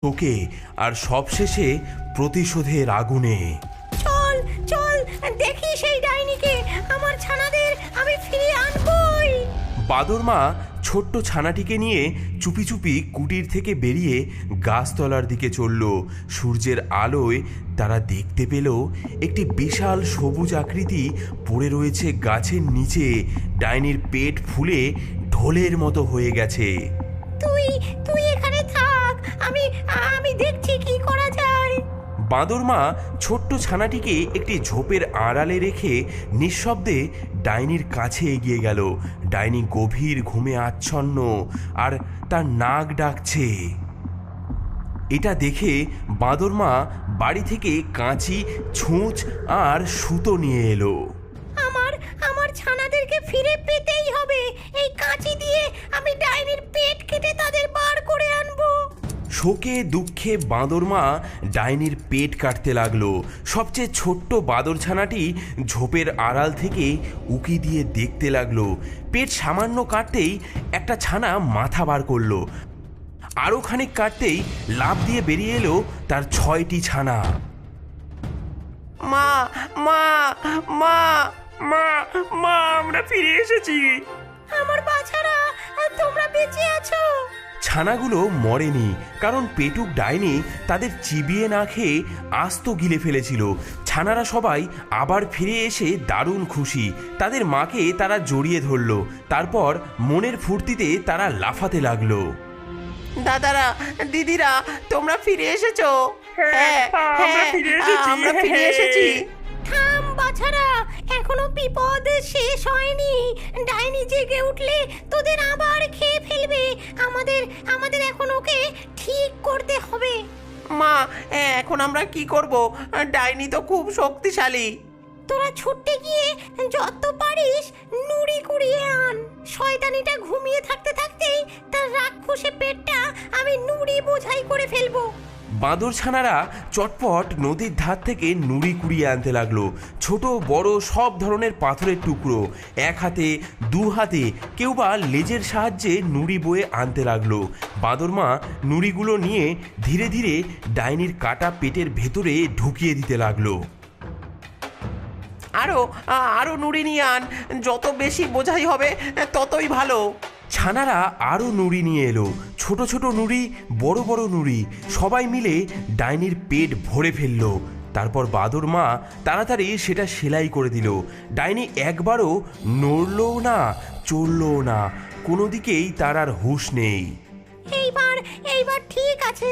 তোকে আর সবশেষে প্রতিশোধের আগুনে। চল চল দেখি সেই ডাইনিকে, আমার ছানাদের আমি ফিরিয়ে আনবই। বাদরমা ছোট্ট ছানাটিকে নিয়ে চুপি চুপি কুটির থেকে বেরিয়ে গাছতলার দিকে চলল। সূর্যের আলোয় তারা দেখতে পেল একটি বিশাল সবুজ আকৃতি পড়ে রয়েছে গাছের নিচে। ডাইনির পেট ফুলে ঢোলের মতো হয়ে গেছে। তুই তুই এখানে থাক, আমি আমি দেখছি কি করা যায়। বাঁদরমা ছোট্ট ছানাটিকে একটি ঝোপের আড়ালে রেখে নিঃশব্দে ডাইনির কাছে এগিয়ে গেল। ডাইনি গভীর ঘুমে আচ্ছন্ন আর তার নাক ডাকছে। এটা দেখে বাঁদরমা বাড়ি থেকে কাঁচি, ছুঁচ আর সুতো নিয়ে এলো। আমার আমার ছানাদেরকে ফিরে পেতেই হবে। এই কাঁচি দিয়ে আমি ডাইনির পেট কেটে তাদের বার করে আনবো। শোকে দুঃখে বাঁদরমা ডাইনির পেট কাটতে লাগলো। সবচেয়ে ছোট্ট বাদরছানাটি ঝোপের আড়াল থেকে উকি দিয়ে দেখতে লাগলো। পেট সামান্য কাটতেই একটা ছানা মাথা বার করলো। আরও খানিক কাটতেই লাফ দিয়ে বেরিয়ে এলো তার 6টি ছানা। মা মা মা মা মা আমরা ফিরে এসেছি। আমার বাছারা, তোমরা বেঁচে আছো? ছানাগুলো মরেনি, কারণ পেটুক ডাইনি তাদের চিবিয়ে না খেয়ে আস্ত গিলে ফেলেছিল। ছানারা সবাই আবার ফিরে এসে দারুণ খুশি। তাদের মাকে তারা জড়িয়ে ধরল। তারপর মনের ফুর্তিতে তারা লাফাতে লাগলো। দাদারা, দিদিরা, তোমরা ফিরে এসেছো। হ্যাঁ, আমরা ফিরে এসেছি। আমরা ফিরে এসেছি। থাম বাছারা, এখনো বিপদ শেষ হয়নি। ডাইনি জেগে উঠলে তোদের আবার খেয়ে ফেলবে। আমাদের আমাদের এখন ওকে ঠিক করতে হবে। মা, এখন আমরা কি করব? ডাইনি তো খুব শক্তিশালী। তোরা ছুটতে গিয়ে যত পারিস নুড়ি কুড়িয়ে আন। শয়তানিটা ঘুমিয়ে থাকতে থাকতেই তার রাক্ষসে পেটটা আমি নুড়ি বোঝাই করে ফেলবো। বাঁদর ছানারা চটপট নদীর ধার থেকে নুড়ি কুড়িয়ে আনতে লাগলো। ছোট বড় সব ধরনের পাথরের টুকরো, এক হাতে দু হাতে, কেউ বা লেজের সাহায্যে নুড়ি বয়ে আনতে লাগলো। বাঁদরমা নুড়িগুলো নিয়ে ধীরে ধীরে ডাইনির কাটা পেটের ভেতরে ঢুকিয়ে দিতে লাগলো। আরো আরো নুড়ি নিয়ে আন। যত বেশি বোঝাই হবে ততই ভালো। ছানারা আরও নুড়ি নিয়ে এলো। ছোট ছোট নুড়ি, বড় বড় নুড়ি, সবাই মিলে ডাইনির পেট ভরে ফেললো। তারপর বাদরমা তাড়াতাড়ি সেটা সেলাই করে দিল। ডাইনি একবারও নড়লও না, চললও না। কোনো দিকেই তার আর হুঁশ নেই। এইবার এইবার ঠিক আছে।